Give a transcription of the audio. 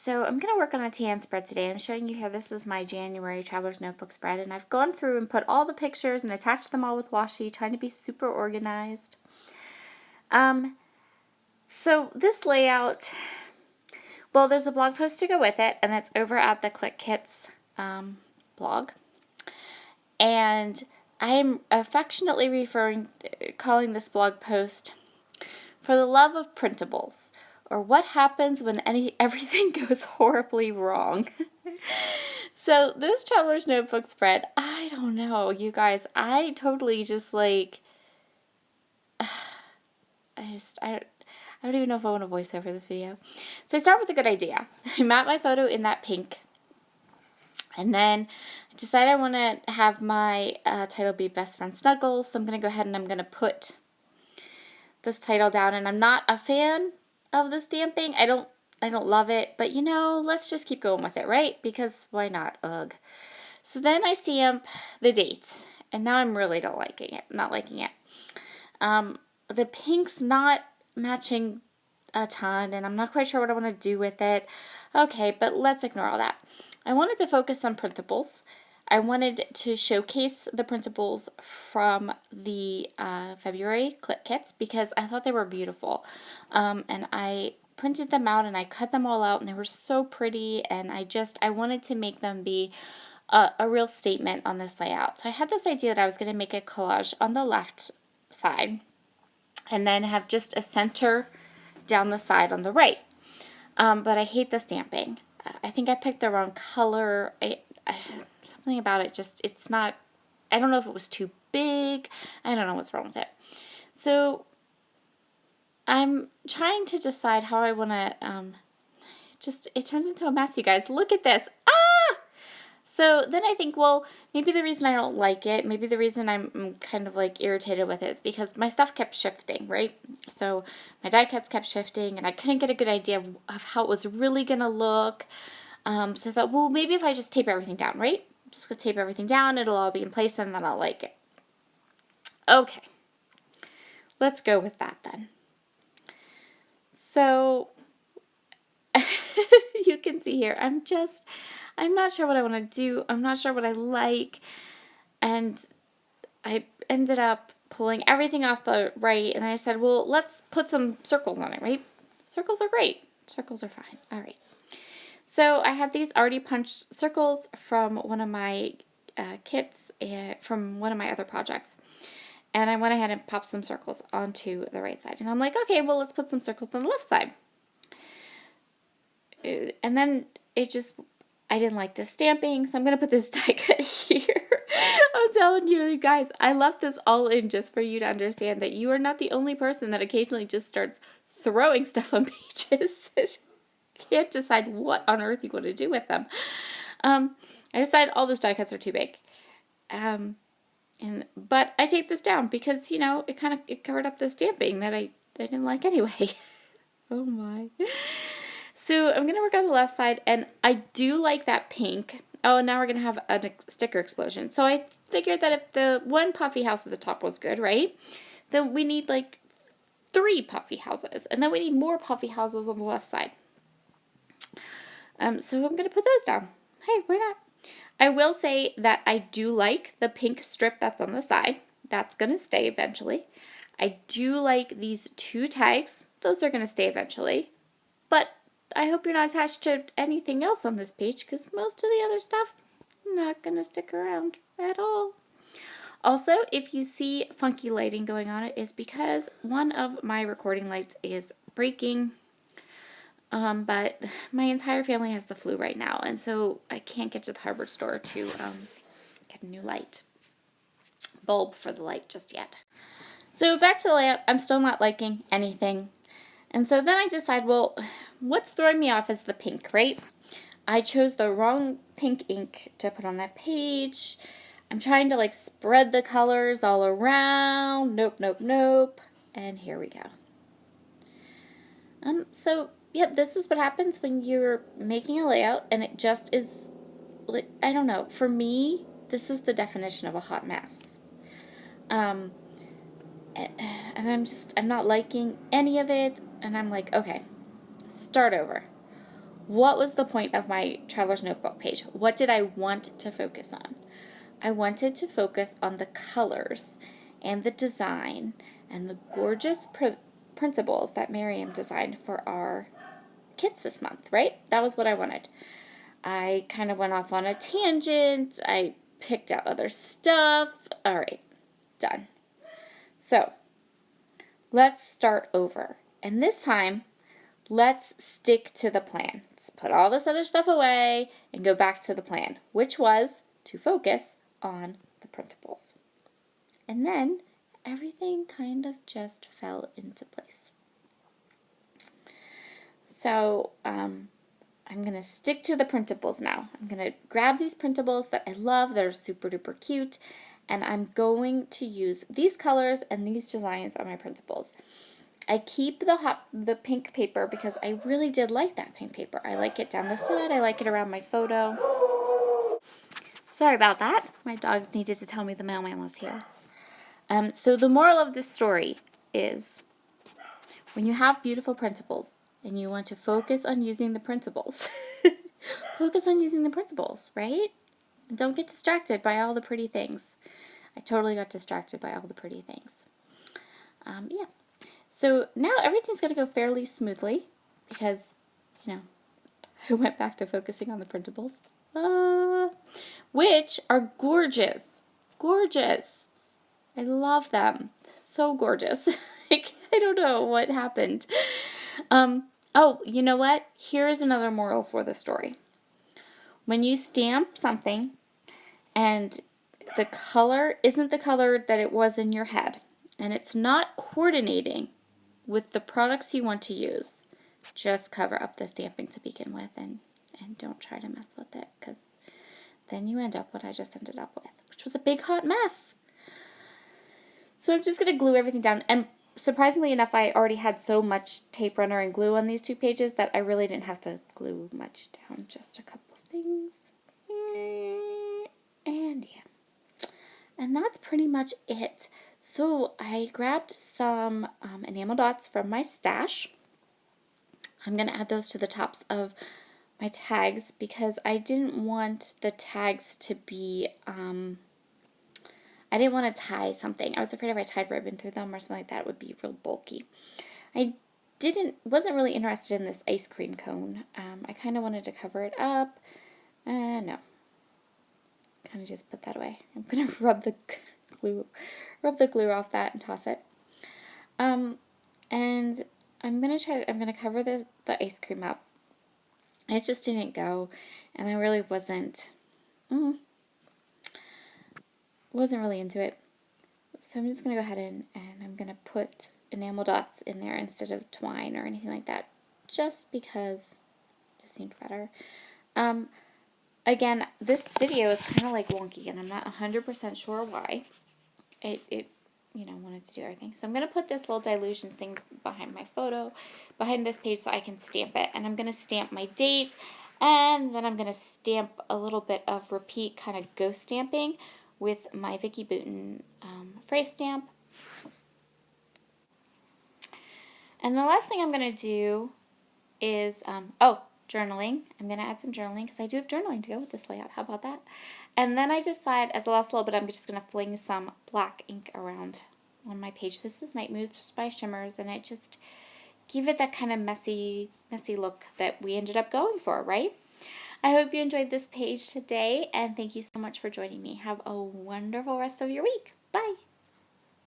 So I'm going to work on a tan spread today. I'm showing you here, this is my January Traveler's Notebook spread, and I've gone through and put all the pictures and attached them all with washi, trying to be super organized. So this layout, well, there's a blog post to go with it, and it's over at the Clique Kits blog. And I'm affectionately calling this blog post "For the Love of Printables," or what happens when everything goes horribly wrong. So this Traveler's Notebook spread, I don't know, you guys, I totally just like, I don't even know if I want to voice over this video. So I start with a good idea. I map my photo in that pink, and then I decide I want to have my title be Best Friend Snuggles, so I'm going to go ahead and I'm going to put this title down, and I'm not a fan of the stamping. I don't love it, but you know, let's just keep going with it, right? Because why not? Ugh. So then I stamp the dates, and now I'm really not liking it. The pink's not matching a ton, and I'm not quite sure what I want to do with it. Okay, but let's ignore all that. I wanted to focus on printables. I wanted to showcase the printables from the February Clique Kits because I thought they were beautiful. And I printed them out and I cut them all out, and they were so pretty, and I wanted to make them be a real statement on this layout. So I had this idea that I was going to make a collage on the left side and then have just a center down the side on the right. But I hate the stamping. I think I picked the wrong color. Something about it just, it's not, I don't know if it was too big. I don't know what's wrong with it. So I'm trying to decide how I want to, it turns into a mess, you guys. Look at this. So then I think, well, maybe the reason I don't like it, maybe the reason I'm kind of like irritated with it is because my stuff kept shifting, right? So my die cuts kept shifting, and I couldn't get a good idea of how it was really going to look. So I thought, well, maybe if I just tape everything down, right? Just gonna tape everything down, it'll all be in place, and then I'll like it. Okay, let's go with that then. So you can see here, I'm not sure what I want to do. I'm not sure what I like. And I ended up pulling everything off the right, and I said, well, let's put some circles on it, right? Circles are great. Circles are fine. All right. So I had these already punched circles from one of my kits and from one of my other projects. And I went ahead and popped some circles onto the right side. And I'm like, okay, well, let's put some circles on the left side. And then I didn't like the stamping, so I'm going to put this die cut here. I'm telling you guys, I left this all in just for you to understand that you are not the only person that occasionally just starts throwing stuff on pages. Can't decide what on earth you want to do with them. I decided all those die cuts are too big. But I taped this down because, you know, it covered up the stamping that I didn't like anyway. Oh my. So I'm going to work on the left side, and I do like that pink. Oh, now we're going to have a sticker explosion. So I figured that if the one puffy house at the top was good, right, then we need like 3 puffy houses, and then we need more puffy houses on the left side. So I'm going to put those down. Hey, why not? I will say that I do like the pink strip that's on the side. That's going to stay eventually. I do like these 2 tags. Those are going to stay eventually. But I hope you're not attached to anything else on this page, because most of the other stuff not going to stick around at all. Also, if you see funky lighting going on, it is because one of my recording lights is breaking. But my entire family has the flu right now, and so I can't get to the hardware store to get a new light bulb for the light just yet. So back to the layout, I'm still not liking anything. And so then I decide, well, what's throwing me off is the pink, right? I chose the wrong pink ink to put on that page. I'm trying to like spread the colors all around. Nope, nope, nope. And here we go. So, yep, this is what happens when you're making a layout and it just is, I don't know, for me, this is the definition of a hot mess. And I'm not liking any of it, and I'm like, okay, start over. what was the point of my Traveler's Notebook page? What did I want to focus on? I wanted to focus on the colors and the design and the gorgeous printables that Miriam designed for our kids this month, right? That was what I wanted. I kind of went off on a tangent. I picked out other stuff. All right, done. So let's start over. And this time, let's stick to the plan. Let's put all this other stuff away and go back to the plan, which was to focus on the printables. And then everything kind of just fell into place. So I'm going to stick to the printables now. I'm going to grab these printables that I love, that are super duper cute, and I'm going to use these colors and these designs on my printables. I keep the pink paper because I really did like that pink paper. I like it down the side. I like it around my photo. Sorry about that. My dogs needed to tell me the mailman was here. So the moral of this story is, when you have beautiful printables and you want to focus on using the printables, focus on using the printables, right? And don't get distracted by all the pretty things. I totally got distracted by all the pretty things. Yeah. So now everything's going to go fairly smoothly because, I went back to focusing on the printables, which are gorgeous. Gorgeous. I love them. So gorgeous. I don't know what happened. Oh, you know what? Here is another moral for the story. When you stamp something and the color isn't the color that it was in your head, and it's not coordinating with the products you want to use, just cover up the stamping to begin with and don't try to mess with it, because then you end up what I just ended up with, which was a big hot mess. So I'm just going to glue everything down, and surprisingly enough, I already had so much tape runner and glue on these 2 pages that I really didn't have to glue much down, just a couple things. And yeah. And that's pretty much it. So I grabbed some enamel dots from my stash. I'm going to add those to the tops of my tags because I didn't want the tags to be, I didn't want to tie something. I was afraid if I tied ribbon through them or something like that, it would be real bulky. I wasn't really interested in this ice cream cone. I kind of wanted to cover it up. No. Kind of just put that away. I'm going to rub the glue off that and toss it. And I'm going to cover the ice cream up. It just didn't go, and I really wasn't really into it. So I'm just going to go ahead and I'm going to put enamel dots in there instead of twine or anything like that, just because it just seemed better. Again, this video is kind of like wonky, and I'm not 100% sure why. It wanted to do everything. So I'm going to put this little dilution thing behind my photo, behind this page, so I can stamp it. And I'm going to stamp my date, and then I'm going to stamp a little bit of repeat kind of ghost stamping with my Vicky Booten phrase stamp. And the last thing I'm going to do is, journaling. I'm going to add some journaling because I do have journaling to go with this layout. How about that? And then I decide, as the last little bit, I'm just going to fling some black ink around on my page. This is Night Moves by Shimmers, and it just gave it that kind of messy look that we ended up going for, right? I hope you enjoyed this page today, and thank you so much for joining me. Have a wonderful rest of your week. Bye!